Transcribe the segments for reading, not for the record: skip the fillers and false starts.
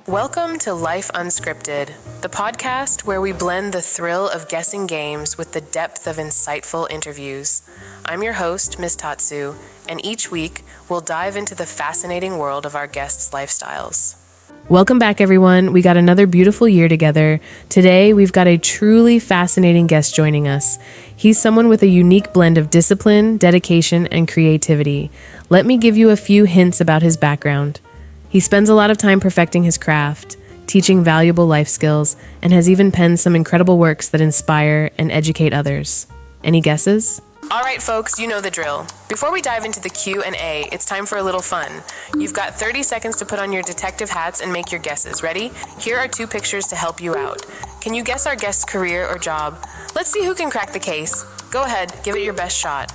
Welcome to Life Unscripted, the podcast where we blend the thrill of guessing games with the depth of insightful interviews. I'm your host, Ms. Tatsu, and each week we'll dive into the fascinating world of our guests' lifestyles. Welcome back, everyone. We got another beautiful year together. Today, we've got a truly fascinating guest joining us. He's someone with a unique blend of discipline, dedication, and creativity. Let me give you a few hints about his background. He spends a lot of time perfecting his craft, teaching valuable life skills, and has even penned some incredible works that inspire and educate others. Any guesses? All right, folks, you know the drill. Before we dive into the Q&A, it's time for a little fun. You've got 30 seconds to put on your detective hats and make your guesses. Ready? Here are two pictures to help you out. Can you guess our guest's career or job? Let's see who can crack the case. Go ahead, give it your best shot.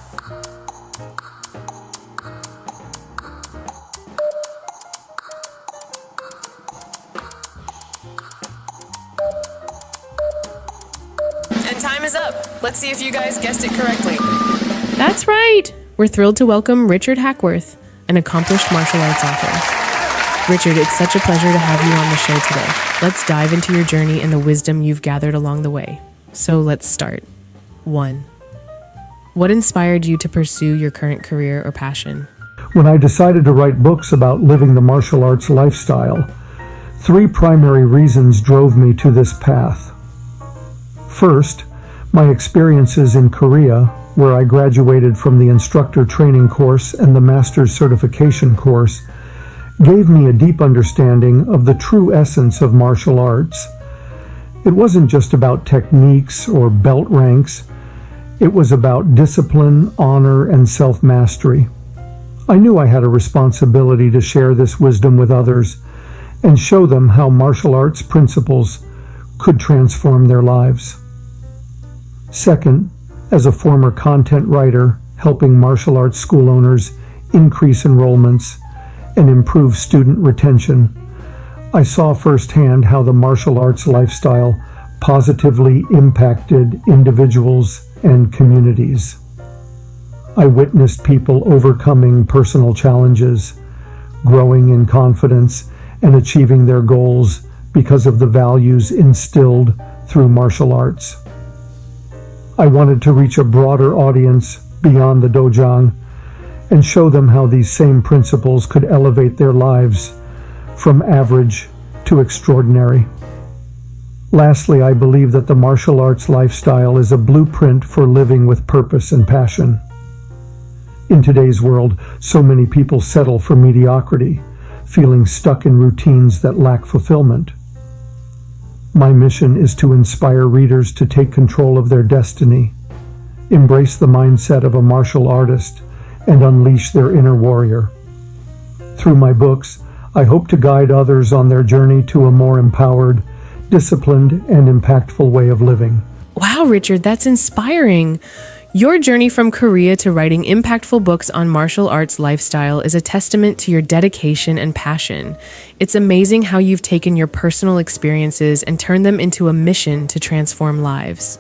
And time is up. Let's see if you guys guessed it correctly. That's right. We're thrilled to welcome Richard Hackworth, an accomplished martial arts author. Richard, it's such a pleasure to have you on the show today. Let's dive into your journey and the wisdom you've gathered along the way. So let's start. 1. What inspired you to pursue your current career or passion? When I decided to write books about living the martial arts lifestyle, 3 primary reasons drove me to this path. First, my experiences in Korea, where I graduated from the instructor training course and the master's certification course, gave me a deep understanding of the true essence of martial arts. It wasn't just about techniques or belt ranks. It was about discipline, honor, and self-mastery. I knew I had a responsibility to share this wisdom with others and show them how martial arts principles could transform their lives. Second, as a former content writer helping martial arts school owners increase enrollments and improve student retention, I saw firsthand how the martial arts lifestyle positively impacted individuals and communities. I witnessed people overcoming personal challenges, growing in confidence, and achieving their goals because of the values instilled through martial arts. I wanted to reach a broader audience beyond the dojang and show them how these same principles could elevate their lives from average to extraordinary. Lastly, I believe that the martial arts lifestyle is a blueprint for living with purpose and passion. In today's world, so many people settle for mediocrity, feeling stuck in routines that lack fulfillment. My mission is to inspire readers to take control of their destiny, embrace the mindset of a martial artist, and unleash their inner warrior. Through my books, I hope to guide others on their journey to a more empowered, disciplined, and impactful way of living. Wow, Richard, that's inspiring. Your journey from Korea to writing impactful books on martial arts lifestyle is a testament to your dedication and passion. It's amazing how you've taken your personal experiences and turned them into a mission to transform lives.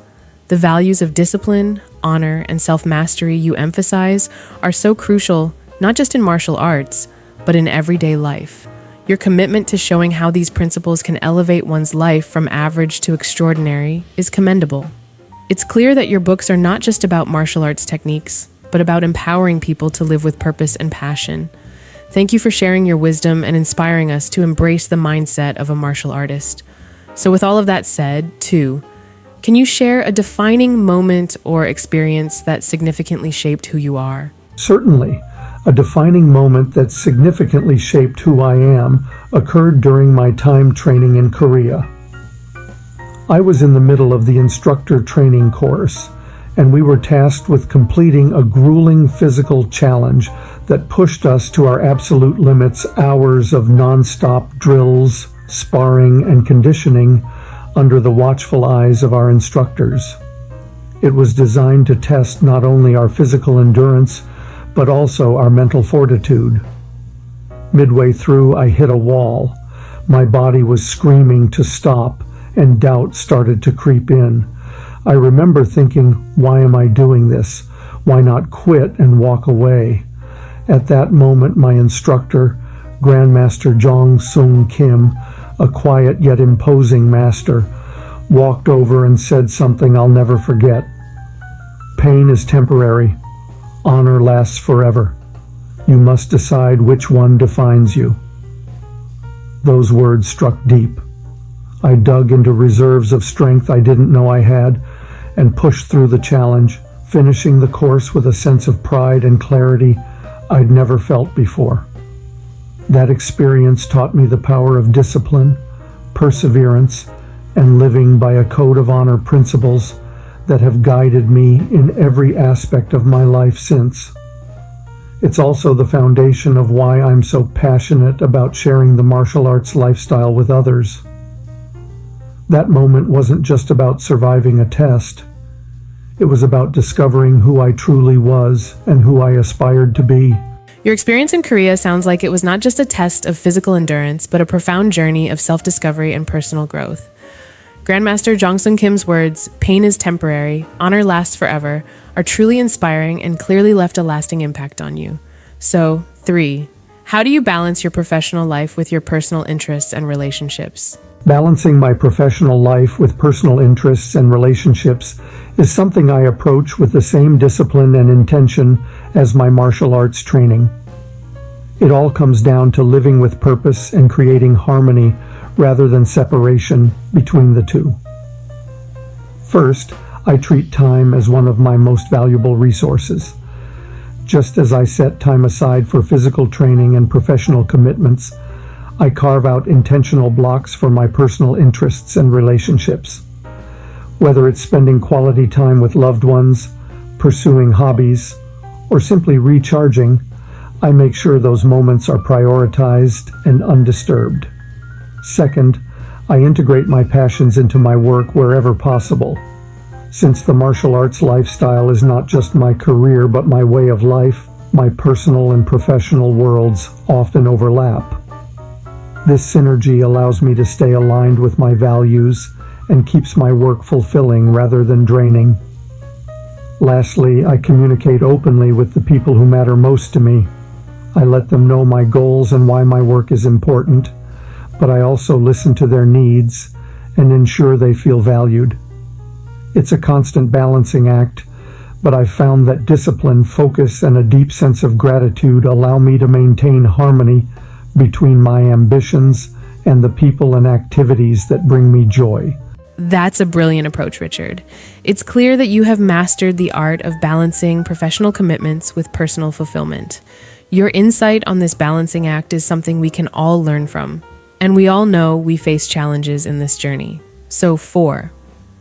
The values of discipline, honor, and self-mastery you emphasize are so crucial, not just in martial arts, but in everyday life. Your commitment to showing how these principles can elevate one's life from average to extraordinary is commendable. It's clear that your books are not just about martial arts techniques, but about empowering people to live with purpose and passion. Thank you for sharing your wisdom and inspiring us to embrace the mindset of a martial artist. So with all of that said, 2, can you share a defining moment or experience that significantly shaped who you are? Certainly. A defining moment that significantly shaped who I am occurred during my time training in Korea. I was in the middle of the instructor training course, and we were tasked with completing a grueling physical challenge that pushed us to our absolute limits, hours of non-stop drills, sparring, and conditioning under the watchful eyes of our instructors. It was designed to test not only our physical endurance, but also our mental fortitude. Midway through, I hit a wall. My body was screaming to stop, and doubt started to creep in. I remember thinking, why am I doing this? Why not quit and walk away? At that moment, my instructor, Grandmaster Jong Sung Kim, a quiet yet imposing master, walked over and said something I'll never forget. Pain is temporary. Honor lasts forever. You must decide which one defines you. Those words struck deep. I dug into reserves of strength I didn't know I had and pushed through the challenge, finishing the course with a sense of pride and clarity I'd never felt before. That experience taught me the power of discipline, perseverance, and living by a code of honor principles that have guided me in every aspect of my life since. It's also the foundation of why I'm so passionate about sharing the martial arts lifestyle with others. That moment wasn't just about surviving a test. It was about discovering who I truly was and who I aspired to be. Your experience in Korea sounds like it was not just a test of physical endurance, but a profound journey of self-discovery and personal growth. Grandmaster Jong-Sung Kim's words, "Pain is temporary, honor lasts forever," are truly inspiring and clearly left a lasting impact on you. So, 3. How do you balance your professional life with your personal interests and relationships? Balancing my professional life with personal interests and relationships is something I approach with the same discipline and intention as my martial arts training. It all comes down to living with purpose and creating harmony rather than separation between the two. First, I treat time as one of my most valuable resources. Just as I set time aside for physical training and professional commitments, I carve out intentional blocks for my personal interests and relationships. Whether it's spending quality time with loved ones, pursuing hobbies, or simply recharging, I make sure those moments are prioritized and undisturbed. Second, I integrate my passions into my work wherever possible. Since the martial arts lifestyle is not just my career but my way of life, my personal and professional worlds often overlap. This synergy allows me to stay aligned with my values and keeps my work fulfilling rather than draining. Lastly, I communicate openly with the people who matter most to me. I let them know my goals and why my work is important, but I also listen to their needs and ensure they feel valued. It's a constant balancing act, but I've found that discipline, focus, and a deep sense of gratitude allow me to maintain harmony between my ambitions and the people and activities that bring me joy. That's a brilliant approach, Richard. It's clear that you have mastered the art of balancing professional commitments with personal fulfillment. Your insight on this balancing act is something we can all learn from. And we all know we face challenges in this journey. So 4.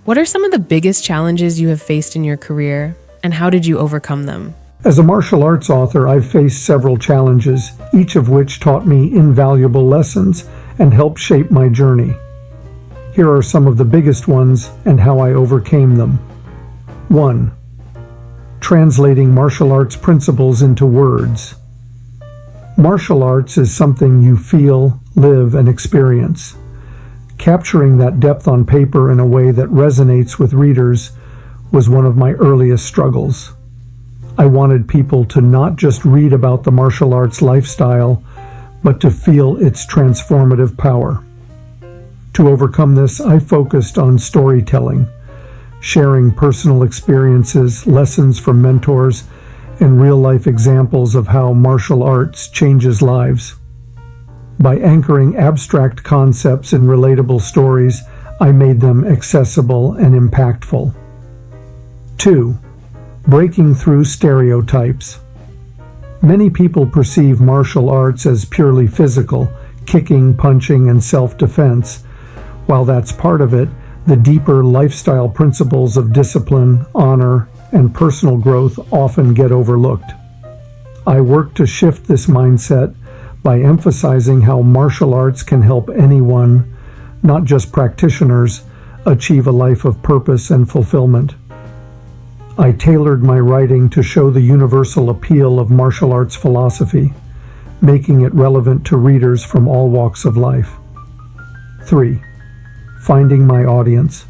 What are some of the biggest challenges you have faced in your career, and how did you overcome them? As a martial arts author, I've faced several challenges, each of which taught me invaluable lessons and helped shape my journey. Here are some of the biggest ones and how I overcame them. 1. Translating martial arts principles into words. Martial arts is something you feel, live, and experience. Capturing that depth on paper in a way that resonates with readers was one of my earliest struggles. I wanted people to not just read about the martial arts lifestyle, but to feel its transformative power. To overcome this, I focused on storytelling, sharing personal experiences, lessons from mentors, and real-life examples of how martial arts changes lives. By anchoring abstract concepts in relatable stories, I made them accessible and impactful. 2. Breaking through stereotypes. Many people perceive martial arts as purely physical, kicking, punching, and self-defense. While that's part of it, the deeper lifestyle principles of discipline, honor, and personal growth often get overlooked. I work to shift this mindset by emphasizing how martial arts can help anyone, not just practitioners, achieve a life of purpose and fulfillment. I tailored my writing to show the universal appeal of martial arts philosophy, making it relevant to readers from all walks of life. 3. Finding my audience.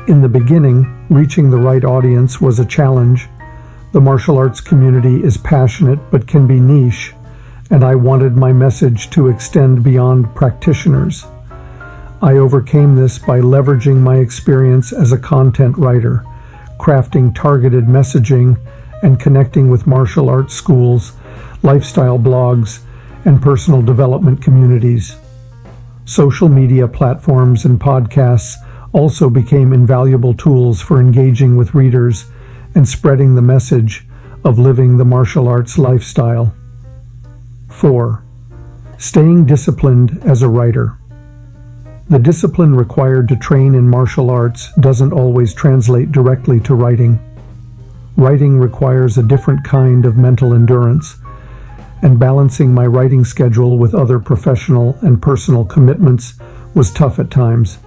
In the beginning, reaching the right audience was a challenge. The martial arts community is passionate but can be niche, and I wanted my message to extend beyond practitioners. I overcame this by leveraging my experience as a content writer, crafting targeted messaging, and connecting with martial arts schools, lifestyle blogs, and personal development communities. Social media platforms and podcasts also became invaluable tools for engaging with readers and spreading the message of living the martial arts lifestyle. 4. Staying disciplined as a writer. The discipline required to train in martial arts doesn't always translate directly to writing. Writing requires a different kind of mental endurance, and balancing my writing schedule with other professional and personal commitments was tough at times.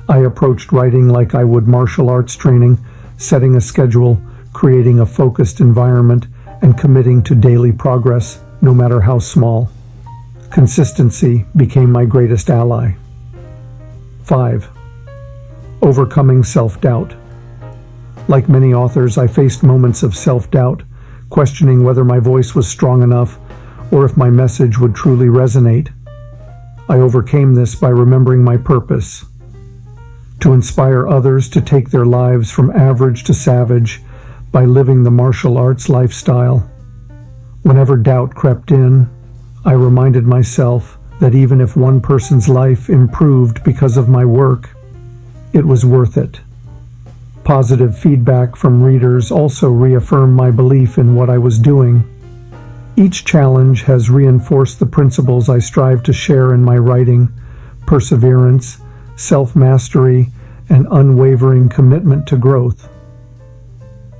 I approached writing like I would martial arts training, setting a schedule, creating a focused environment, and committing to daily progress, no matter how small. Consistency became my greatest ally. 5. Overcoming self-doubt. Like many authors, I faced moments of self-doubt, questioning whether my voice was strong enough or if my message would truly resonate. I overcame this by remembering my purpose: to inspire others to take their lives from average to savage by living the martial arts lifestyle. Whenever doubt crept in, I reminded myself that even if one person's life improved because of my work, it was worth it. Positive feedback from readers also reaffirmed my belief in what I was doing. Each challenge has reinforced the principles I strive to share in my writing: perseverance, self-mastery, and unwavering commitment to growth.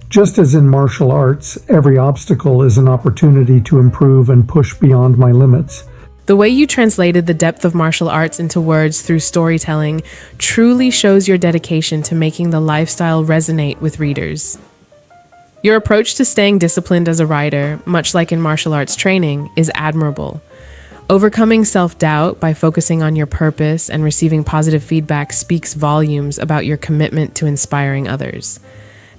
Just as in martial arts, every obstacle is an opportunity to improve and push beyond my limits. The way you translated the depth of martial arts into words through storytelling truly shows your dedication to making the lifestyle resonate with readers. Your approach to staying disciplined as a writer, much like in martial arts training, is admirable. Overcoming self-doubt by focusing on your purpose and receiving positive feedback speaks volumes about your commitment to inspiring others.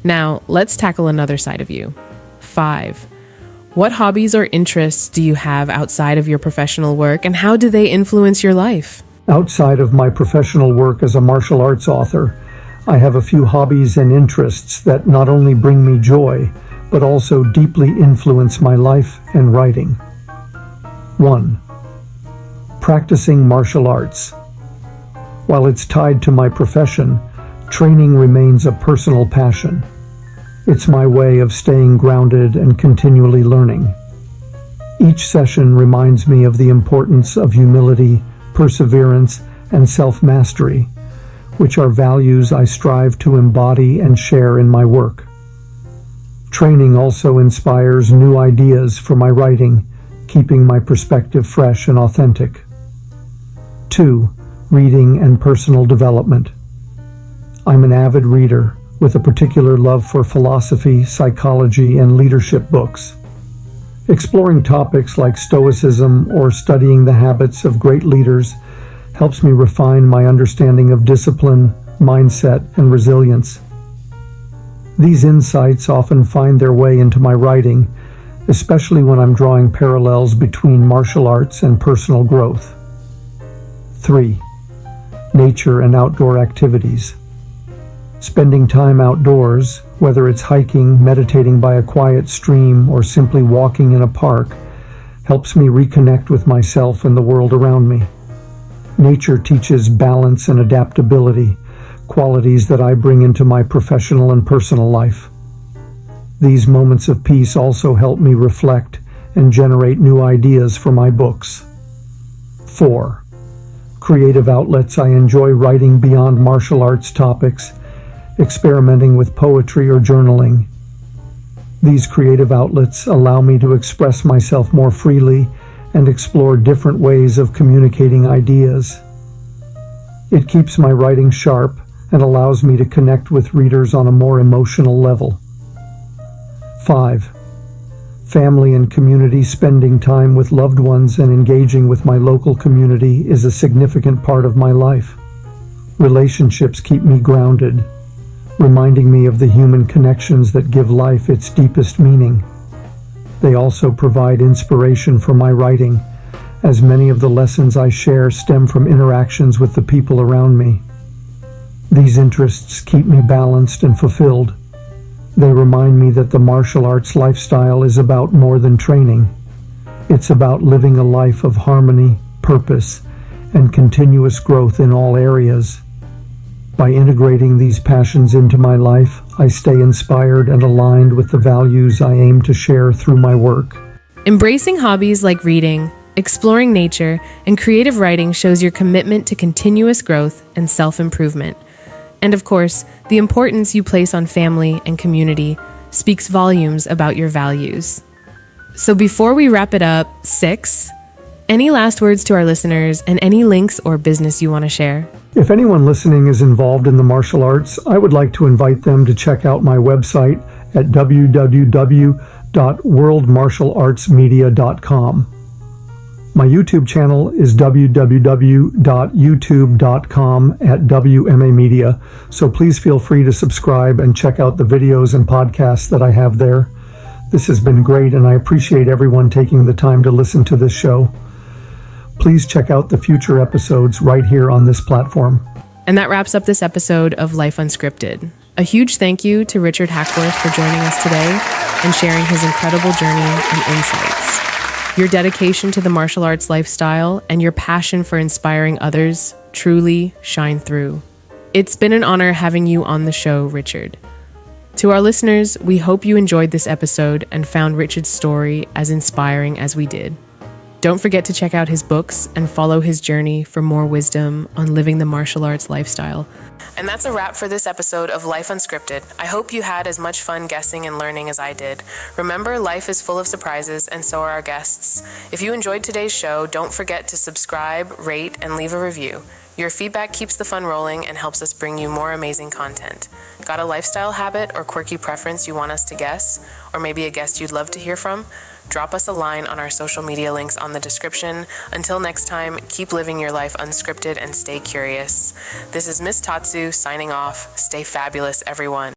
Now, let's tackle another side of you. 5. What hobbies or interests do you have outside of your professional work, and how do they influence your life? Outside of my professional work as a martial arts author, I have a few hobbies and interests that not only bring me joy, but also deeply influence my life and writing. 1. Practicing martial arts. While it's tied to my profession, training remains a personal passion. It's my way of staying grounded and continually learning. Each session reminds me of the importance of humility, perseverance, and self-mastery, which are values I strive to embody and share in my work. Training also inspires new ideas for my writing, keeping my perspective fresh and authentic. 2. Reading and personal development. I'm an avid reader, with a particular love for philosophy, psychology, and leadership books. Exploring topics like Stoicism or studying the habits of great leaders helps me refine my understanding of discipline, mindset, and resilience. These insights often find their way into my writing, especially when I'm drawing parallels between martial arts and personal growth. 3. Nature and outdoor activities. Spending time outdoors, whether it's hiking, meditating by a quiet stream, or simply walking in a park, helps me reconnect with myself and the world around me. Nature teaches balance and adaptability, qualities that I bring into my professional and personal life. These moments of peace also help me reflect and generate new ideas for my books. 4. Creative outlets. I enjoy writing beyond martial arts topics, experimenting with poetry or journaling. These creative outlets allow me to express myself more freely and explore different ways of communicating ideas. It keeps my writing sharp and allows me to connect with readers on a more emotional level. 5. Family and community. Spending time with loved ones and engaging with my local community is a significant part of my life. Relationships keep me grounded, reminding me of the human connections that give life its deepest meaning. They also provide inspiration for my writing, as many of the lessons I share stem from interactions with the people around me. These interests keep me balanced and fulfilled. They remind me that the martial arts lifestyle is about more than training. It's about living a life of harmony, purpose, and continuous growth in all areas. By integrating these passions into my life, I stay inspired and aligned with the values I aim to share through my work. Embracing hobbies like reading, exploring nature, and creative writing shows your commitment to continuous growth and self-improvement. And of course, the importance you place on family and community speaks volumes about your values. So before we wrap it up, 6, any last words to our listeners and any links or business you want to share? If anyone listening is involved in the martial arts, I would like to invite them to check out my website at www.worldmartialartsmedia.com. My YouTube channel is www.youtube.com/WMA Media, so please feel free to subscribe and check out the videos and podcasts that I have there. This has been great, and I appreciate everyone taking the time to listen to this show. Please check out the future episodes right here on this platform. And that wraps up this episode of Life Unscripted. A huge thank you to Richard Hackworth for joining us today and sharing his incredible journey and insights. Your dedication to the martial arts lifestyle and your passion for inspiring others truly shine through. It's been an honor having you on the show, Richard. To our listeners, we hope you enjoyed this episode and found Richard's story as inspiring as we did. Don't forget to check out his books and follow his journey for more wisdom on living the martial arts lifestyle. And that's a wrap for this episode of Life Unscripted. I hope you had as much fun guessing and learning as I did. Remember, life is full of surprises, and so are our guests. If you enjoyed today's show, don't forget to subscribe, rate, and leave a review. Your feedback keeps the fun rolling and helps us bring you more amazing content. Got a lifestyle habit or quirky preference you want us to guess? Or maybe a guest you'd love to hear from? Drop us a line on our social media links on the description. Until next time, keep living your life unscripted and stay curious. This is Miss Tatsu signing off. Stay fabulous, everyone.